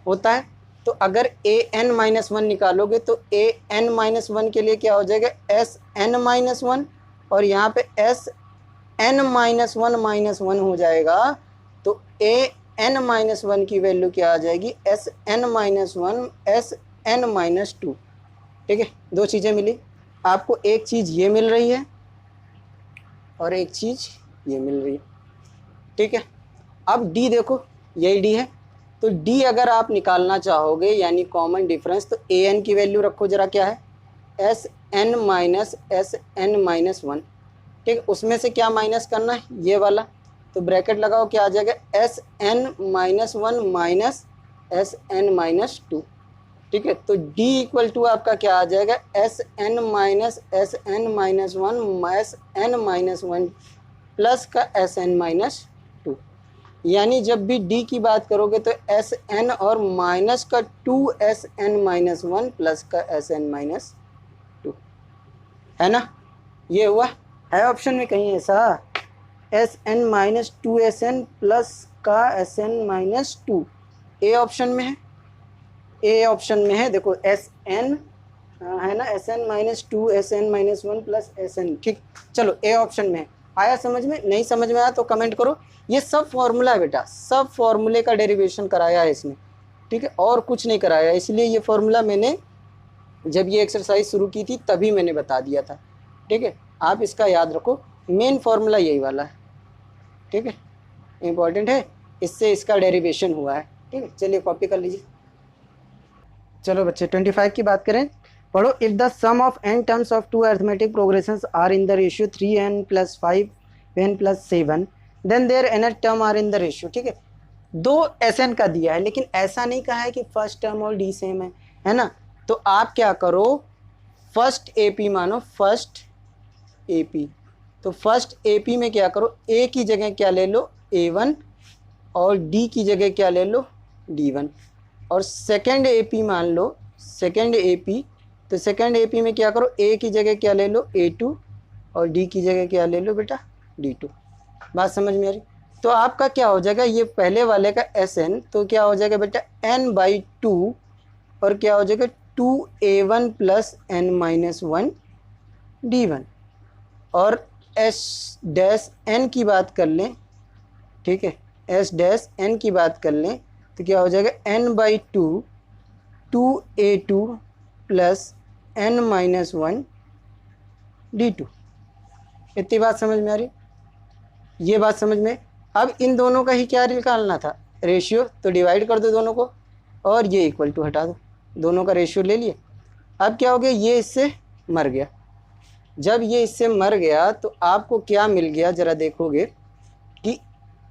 होता है। तो अगर an माइनस 1 निकालोगे तो an माइनस 1 के लिए क्या हो जाएगा, Sn माइनस 1, और यहाँ पे Sn माइनस 1 हो जाएगा। तो an माइनस 1 की वैल्यू क्या आ जाएगी, Sn माइनस 1 Sn माइनस 2। ठीक है, दो चीज़ें मिली आपको, एक चीज़ ये मिल रही है और एक चीज़ ये मिल रही है। ठीक है, अब d देखो, यही d है। तो d अगर आप निकालना चाहोगे यानी कॉमन डिफरेंस, तो an की वैल्यू रखो जरा, क्या है, Sn माइनस Sn माइनस 1। ठीक है, उसमें से क्या माइनस करना है, ये वाला, तो ब्रैकेट लगाओ, क्या आ जाएगा, Sn minus 1 minus Sn minus 2। ठीक है, तो d इक्वल टू आपका क्या आ जाएगा, Sn minus Sn minus 1 Sn minus 1 plus का Sn माइनस 2। यानी जब भी d की बात करोगे तो Sn और माइनस का 2 Sn माइनस 1 प्लस का Sn माइनस 2, है ना। ये हुआ है ऑप्शन में कहीं ऐसा, Sn माइनस 2 Sn प्लस का Sn माइनस 2, ए ऑप्शन में है, ए ऑप्शन में है। देखो Sn है ना, Sn minus 2 Sn minus 1 plus Sn। ठीक, चलो ए ऑप्शन में है। आया समझ में, नहीं समझ में आया तो कमेंट करो। ये सब फॉर्मूला है बेटा, सब फॉर्मूले का डेरिवेशन कराया है इसने। ठीक है, और कुछ नहीं कराया, इसलिए ये फॉर्मूला मैंने जब ये एक्सरसाइज शुरू की थी तभी मैंने बता दिया था। ठीक है, आप इसका याद रखो, मेन फॉर्मूला यही वाला है। ठीक है, इम्पॉर्टेंट है, इससे इसका डेरिवेशन हुआ है। ठीक है, चलिए कॉपी कर लीजिए। चलो बच्चे 25 की बात करें, पढ़ो। If the sum of n terms of two arithmetic progressions are in the ratio 3n plus 5n plus 7 then their nth term are in the ratio. ठीक है, दो Sn का दिया है, लेकिन ऐसा नहीं कहा है कि फर्स्ट टर्म और d सेम है ना। तो आप क्या करो, फर्स्ट AP मानो, फर्स्ट AP। तो फर्स्ट AP में क्या करो, a की जगह क्या ले लो, A1, और d की जगह क्या ले लो, D1। और सेकेंड AP मान लो, सेकेंड AP, तो सेकेंड AP में क्या करो, A की जगह क्या ले लो, A2, और D की जगह क्या ले लो बेटा, D2। बात समझ में आ रही। तो आपका क्या हो जाएगा, ये पहले वाले का Sn, तो क्या हो जाएगा बेटा n/2, और क्या हो जाएगा 2A1 plus n minus 1 D1। और S डैश n की बात कर लें, ठीक है, S डैश n की बात कर लें, तो क्या हो जाएगा n/2 2A2 plus n minus 1 D2। इतनी बात समझ में आ रही, ये बात समझ में। अब इन दोनों का ही क्या निकालना था, रेशियो, तो डिवाइड कर दो दोनों को, और ये इक्वल टू हटा दो, दोनों का रेशियो ले लिए। अब क्या हो गया, ये इससे मर गया। जब ये इससे मर गया तो आपको क्या मिल गया, ज़रा देखोगे कि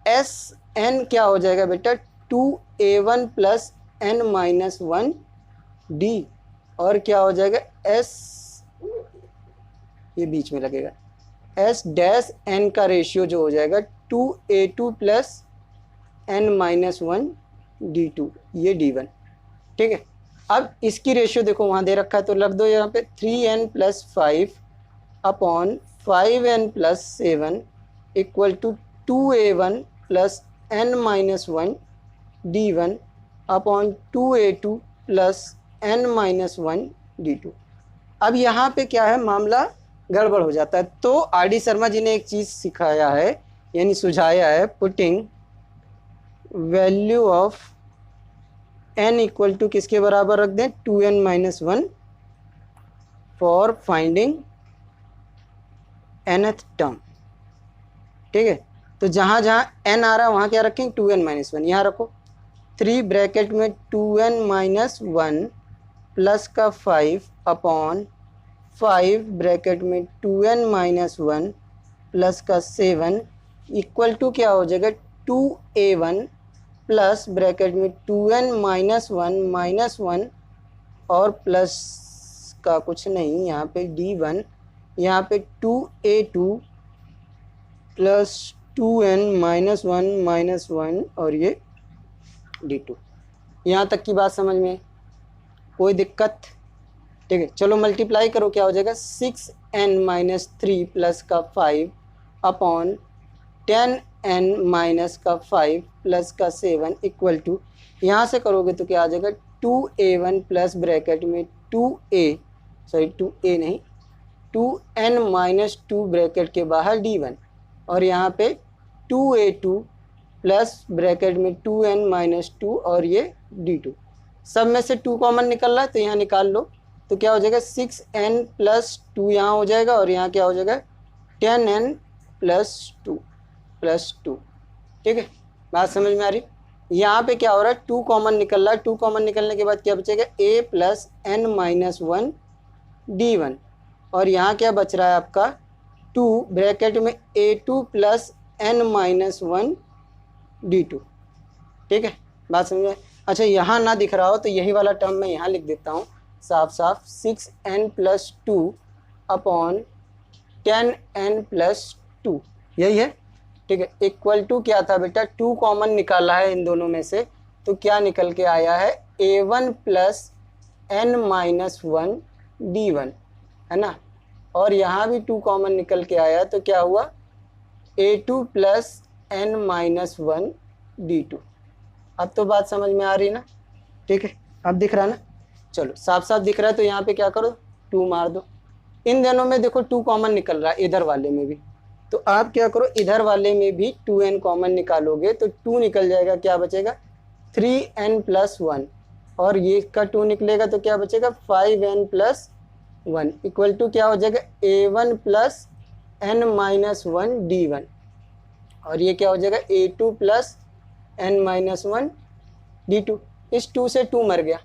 Sn क्या हो जाएगा बेटा, 2A1 plus n minus 1 D, और क्या हो जाएगा S, ये बीच में लगेगा, S डैश n का रेशियो जो हो जाएगा 2A2 plus n minus 1 D2, ये D1। ठीक है, अब इसकी रेशियो देखो वहाँ दे रखा है, तो रख दो यहाँ पे 3n plus 5 upon 5n plus 7 equal to 2A1 plus n minus 1 D1 upon 2A2 plus n minus 1 D2। अब यहाँ पे क्या है, मामला गड़बड़ हो जाता है। तो RD शर्मा जी ने एक चीज़ सिखाया है, यानी सुझाया है, putting value of n equal to किसके बराबर रख दें, 2n minus 1 for finding nth term. ठीक है, तो जहाँ जहाँ n आ रहा है वहाँ क्या रखें, 2n माइनस 1, यहाँ रखो 3 ब्रैकेट में 2n माइनस 1 प्लस का 5 अपॉन 5 ब्रैकेट में 2n माइनस 1 प्लस का 7 इक्वल टू क्या हो जाएगा, 2A1 प्लस ब्रैकेट में 2n माइनस 1 और प्लस का कुछ नहीं, यहाँ पे D1, यहाँ पे 2A2 प्लस 2n माइनस 1 और ये D2। यहाँ तक की बात समझ में, कोई दिक्कत? ठीक है, चलो मल्टीप्लाई करो, क्या हो जाएगा 6n-3 प्लस का 5 अपॉन 10n-5 प्लस का 7 इक्वल टू, यहाँ से करोगे तो क्या आ जाएगा 2a1 प्लस ब्रैकेट में 2a नहीं 2n-2 ब्रैकेट के बाहर d1 और यहाँ पे 2a2 प्लस ब्रैकेट में 2n-2 और ये d2, सब में से 2 कॉमन निकल रहा है तो यहाँ निकाल लो, तो क्या हो जाएगा 6n प्लस 2 यहाँ हो जाएगा और यहाँ क्या हो जाएगा 10n प्लस 2, ठीक है, बात समझ में आ रही। यहाँ पे क्या हो रहा है 2 कॉमन निकल रहा है, 2 कॉमन निकलने के बाद क्या बचेगा a प्लस n-1 d1 और यहाँ क्या बच रहा है आपका 2 ब्रैकेट में a2 प्लस n-1 d2, ठीक है, बात समझ में। अच्छा यहाँ ना दिख रहा हो तो यही वाला टर्म मैं यहाँ लिख देता हूँ साफ साफ, 6n plus 2 upon 10n plus 2, यही है, ठीक है, इक्वल टू क्या था बेटा 2 कॉमन निकाला है इन दोनों में से तो क्या निकल के आया है a1 प्लस n-1 d1, है ना, और यहाँ भी 2 कॉमन निकल के आया तो क्या हुआ a2 प्लस n-1 d2। अब तो बात समझ में आ रही ना, ठीक है, अब दिख रहा ना, चलो साफ साफ दिख रहा है तो यहाँ पे क्या करो 2 मार दो, इन दोनों में देखो 2 कॉमन निकल रहा है इधर वाले में भी, तो आप क्या करो इधर वाले में भी 2n कॉमन निकालोगे तो 2 निकल जाएगा, क्या बचेगा 3n प्लस 1 और ये का 2 निकलेगा तो क्या बचेगा 5n प्लस 1 इक्वल टू क्या हो जाएगा a1 प्लस n-1 d1 और ये क्या हो जाएगा a2 प्लस n-1 d2, इस 2 से 2 मर गया।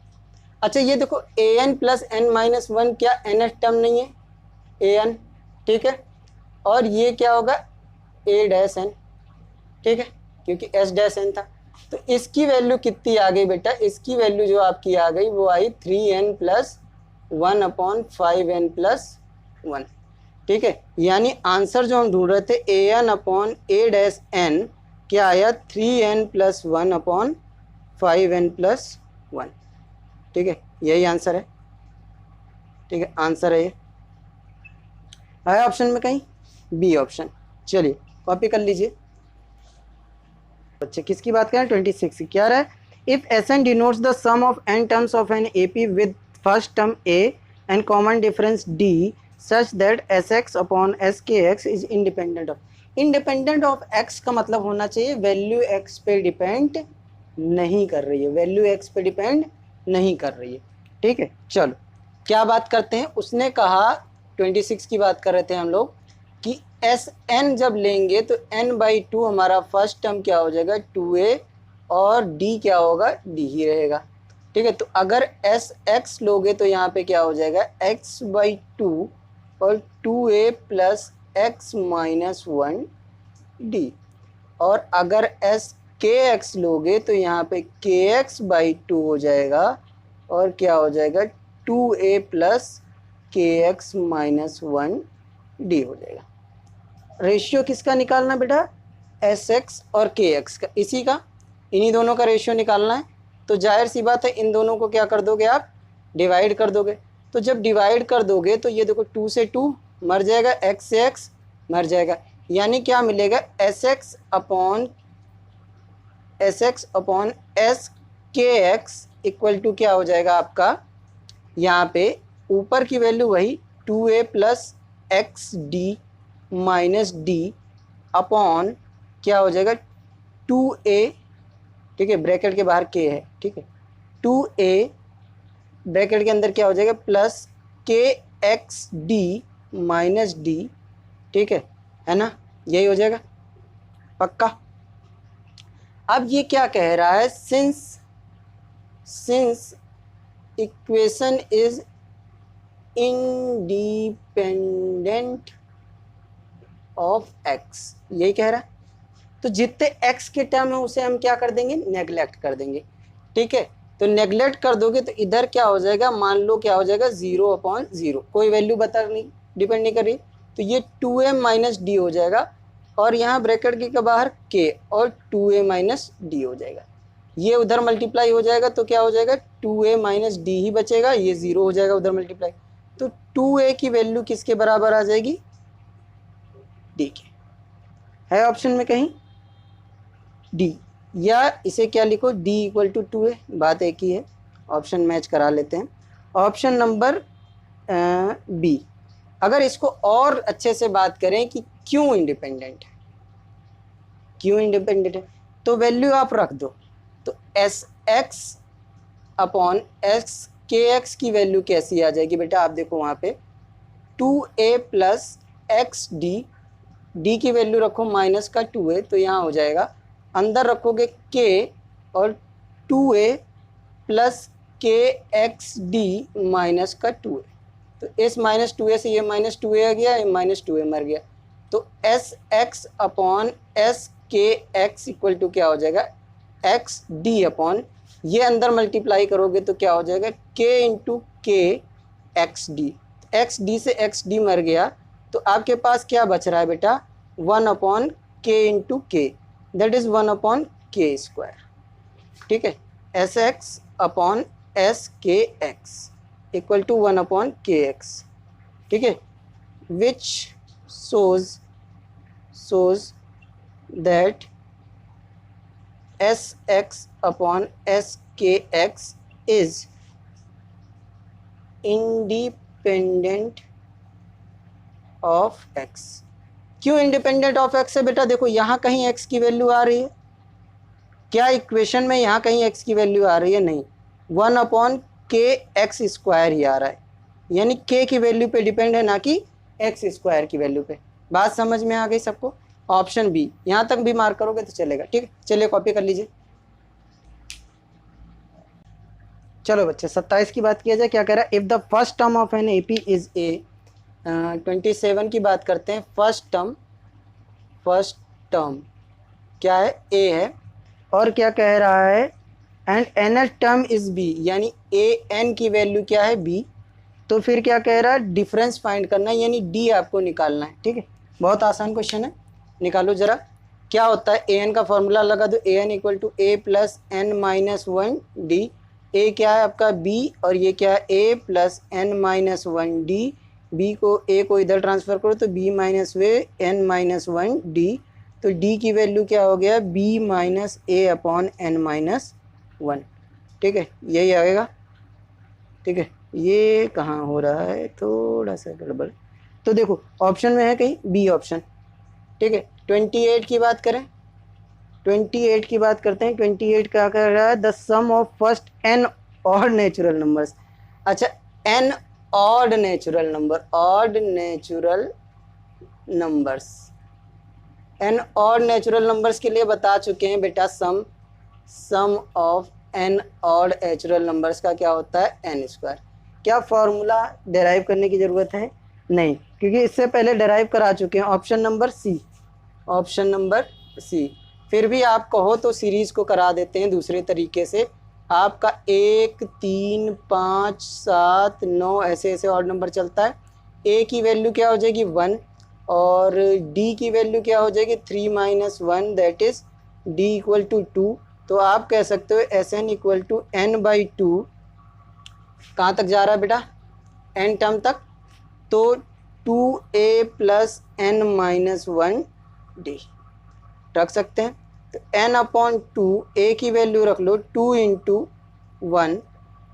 अच्छा ये देखो an प्लस n-1 क्या nth टर्म नहीं है an, ठीक है, और ये क्या होगा a डैश n, ठीक है, क्योंकि s डैश n था, तो इसकी वैल्यू कितनी आ गई बेटा, इसकी वैल्यू जो आपकी आ गई वो आई 3n plus 1 upon 5n plus 1, ठीक है, यानी आंसर जो हम ढूंढ रहे थे an upon a dash n क्या आया 3n plus 1 upon 5n plus 1, ठीक है, यही आंसर है, ठीक है, आंसर है ये, आया ऑप्शन में कहीं बी ऑप्शन। चलिए कॉपी कर लीजिए बच्चे, किसकी बात करें 26 की, क्या रहा है if Sn denotes the sum of n terms of an AP with first term a and common difference d such that Sx upon Skx is independent of x का मतलब होना चाहिए वैल्यू x पे डिपेंड नहीं कर रही है, वैल्यू x पे डिपेंड नहीं कर रही है, ठीक है। चलो क्या बात करते हैं, उसने कहा 26 की बात कर रहे थे हम लोग कि Sn जब लेंगे तो n/2 हमारा फर्स्ट टर्म क्या हो जाएगा 2a और d क्या होगा d ही रहेगा, ठीक है, तो अगर Sx लोगे तो यहाँ पे क्या हो जाएगा x/2 और 2a plus x minus 1 d, और अगर Skx लोगे तो यहाँ पे kx/2 हो जाएगा और क्या हो जाएगा 2a plus kx minus 1 d हो जाएगा। रेशियो किसका निकालना बेटा Sx और kx का, इसी का, इन्हीं दोनों का रेशियो निकालना है, तो जाहिर सी बात है इन दोनों को क्या कर दोगे आप डिवाइड कर दोगे, तो जब डिवाइड कर दोगे तो ये देखो 2 से 2 मर जाएगा, x से x मर जाएगा, यानी क्या मिलेगा Sx upon Skx equal to क्या हो जाएगा आपका, यहाँ पे ऊपर की वैल्यू वही 2a plus x D minus D upon क्या हो जाएगा 2a, ठीक है, ब्रैकेट के बाहर k है, ठीक है, 2a ब्रैकेट के अंदर क्या हो जाएगा plus kx D minus D, ठीक है ना, यही हो जाएगा पक्का। अब ये क्या कह रहा है, since equation is independent of x, यही कह रहा है, तो जितने x के टर्म है उसे हम क्या कर देंगे नेगलेक्ट कर देंगे, ठीक है, तो नेगलेक्ट कर दोगे तो इधर क्या हो जाएगा, मान लो क्या हो जाएगा 0/0, कोई वैल्यू बता नहीं डिपेंड नहीं कर रही, तो ये 2a माइनस डी हो जाएगा और यहाँ ब्रैकेट के बाहर k और 2a माइनस डी हो जाएगा, ये उधर मल्टीप्लाई हो जाएगा तो क्या हो जाएगा 2a माइनस डी ही बचेगा, ये 0 हो जाएगा उधर मल्टीप्लाई। तो 2a की वैल्यू किसके बराबर आ जाएगी, डी के। है ऑप्शन में कहीं डी, या इसे क्या लिखो डी इक्वल टू 2a, बात एक ही है, ऑप्शन मैच करा लेते हैं। Option number B. अगर इसको और अच्छे से बात करें कि क्यों इंडिपेंडेंट है, क्यों इंडिपेंडेंट है, तो वैल्यू आप रख दो। तो एस एक्स अपॉन एक्स के एक्स की वैल्यू कैसी आ जाएगी बेटा, आप देखो वहाँ पे 2a plus x D, D की वैल्यू रखो माइनस का 2a, तो यहाँ हो जाएगा अंदर रखोगे k और 2a प्लस के एक्स डी माइनस का 2a, तो इस माइनस 2a से ये माइनस 2a आ गया, ये माइनस 2a मर गया। तो S X upon S K X equal to क्या हो जाएगा, एक्स डी अपॉन, ये अंदर मल्टीप्लाई करोगे तो क्या हो जाएगा k इंटू के एक्स डी, एक्स डी से एक्स डी मर गया, तो आपके पास क्या बच रहा है बेटा 1 upon K into K, that is 1 upon K square. ठीक है, S X upon S K X equal to 1 upon K X. ठीक है, which shows that S X upon S K X is independent of X. क्यों इंडिपेंडेंट ऑफ एक्स है बेटा, देखो यहाँ कहीं एक्स की वैल्यू आ रही है क्या, इक्वेशन में यहाँ कहीं एक्स की वैल्यू आ रही है, नहीं, 1 अपॉन के एक्स स्क्वायर ही आ रहा है, यानी के की वैल्यू पे डिपेंड है, ना कि एक्स स्क्वायर की वैल्यू पे। बात समझ में आ गई सबको, ऑप्शन बी, यहाँ तक भी मार्क करोगे तो चलेगा। ठीक है, चलिए कॉपी कर लीजिए। चलो बच्चे 27 की बात किया जाए, क्या कह रहा है, if the first term of an AP is a. 27 की बात करते हैं, फर्स्ट टर्म क्या है, ए है, और क्या कह रहा है, and n term is b, यानी ए एन की वैल्यू क्या है बी, तो फिर क्या कह रहा है डिफरेंस फाइंड करना है, यानी डी आपको निकालना है। ठीक है, बहुत आसान क्वेश्चन है, निकालो जरा। क्या होता है, ए एन का फॉर्मूला लगा दो, A N equal to A plus N minus 1 D, A क्या है आपका बी, और ये क्या है A plus N minus 1 D, B को ए को इधर ट्रांसफ़र करो तो बी माइनस वे एन माइनस 1 डी, तो डी की वैल्यू क्या हो गया B minus A upon N minus 1। ठीक है, यही आएगा। ठीक है, ये कहाँ हो रहा है थोड़ा सा गड़बड़, तो देखो ऑप्शन में है कहीं बी ऑप्शन। ठीक है, 28 की बात करें, 28 की बात करते हैं। 28 क्या कर रहा है, the sum of first N odd natural numbers. अच्छा, N odd natural number, odd natural numbers, N odd natural numbers के लिए बता चुके हैं बेटा, sum of N odd natural numbers का क्या होता है एन स्क्वायर। क्या फॉर्मूला डेराइव करने की ज़रूरत है, नहीं, क्योंकि इससे पहले डेराइव करा चुके हैं। Option number C, option number C. फिर भी आप कहो तो सीरीज़ को करा देते हैं दूसरे तरीके से, आपका 1 3 5 7 9 ऐसे ऐसे ऑड नंबर चलता है। ए की वैल्यू क्या हो जाएगी 1, और डी की वैल्यू क्या हो जाएगी 3 minus 1, that is d equal to 2। तो आप कह सकते हो S n equal to n by 2, कहाँ तक जा रहा है बेटा एन टर्म तक, तो 2a plus N minus 1 D रख सकते हैं। तो n अपॉन 2, a की वैल्यू रख लो 2 into 1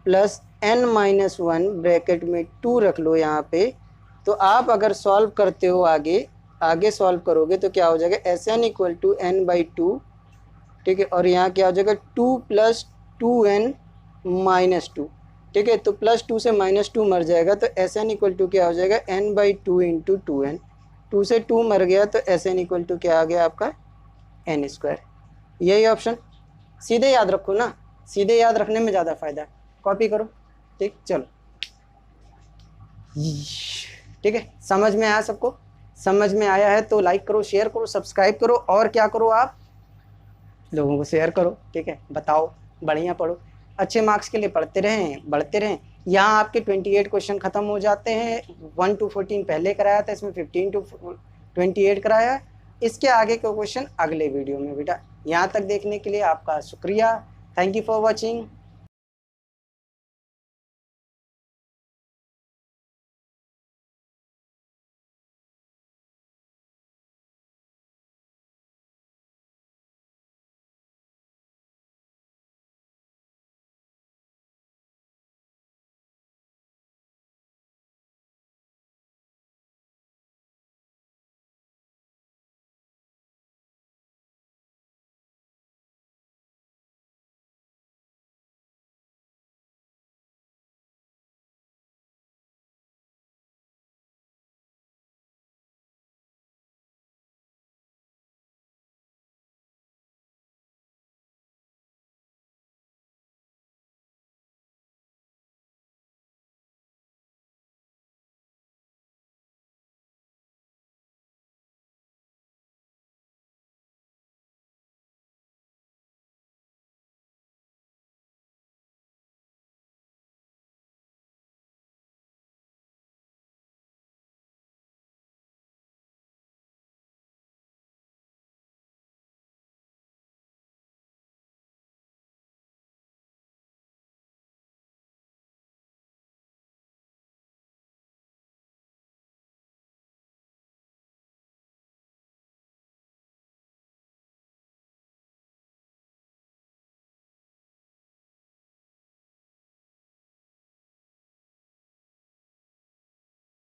plus N minus 1 bracket में 2 रख लो यहाँ पे। तो आप अगर सॉल्व करते हो आगे सॉल्व करोगे तो क्या हो जाएगा S n equal to n by 2। ठीक है, और यहाँ क्या हो जाएगा 2 प्लस 2n माइनस 2। ठीक है, तो प्लस 2 से माइनस 2 मर जाएगा, तो एस एन इक्वल टू क्या हो जाएगा n बाई 2 इंटू 2n, 2 से 2 मर गया तो एस एन इक्वल टू क्या आ गया आपका एन स्क्वायर। यही ऑप्शन, सीधे याद रखो ना, सीधे याद रखने में ज़्यादा फ़ायदा है। कॉपी करो। ठीक, चलो ठीक है, समझ में आया सबको, समझ में आया है तो लाइक करो, शेयर करो, सब्सक्राइब करो, और क्या करो आप लोगों को शेयर करो। ठीक है, बताओ, बढ़िया पढ़ो, अच्छे मार्क्स के लिए पढ़ते रहें, बढ़ते रहें। यहाँ आपके 28 क्वेश्चन ख़त्म हो जाते हैं। 1 to 14 पहले कराया था, इसमें 15 to 28 कराया है। इसके आगे के क्वेश्चन अगले वीडियो में बेटा। यहाँ तक देखने के लिए आपका शुक्रिया, थैंक यू फॉर वॉचिंग।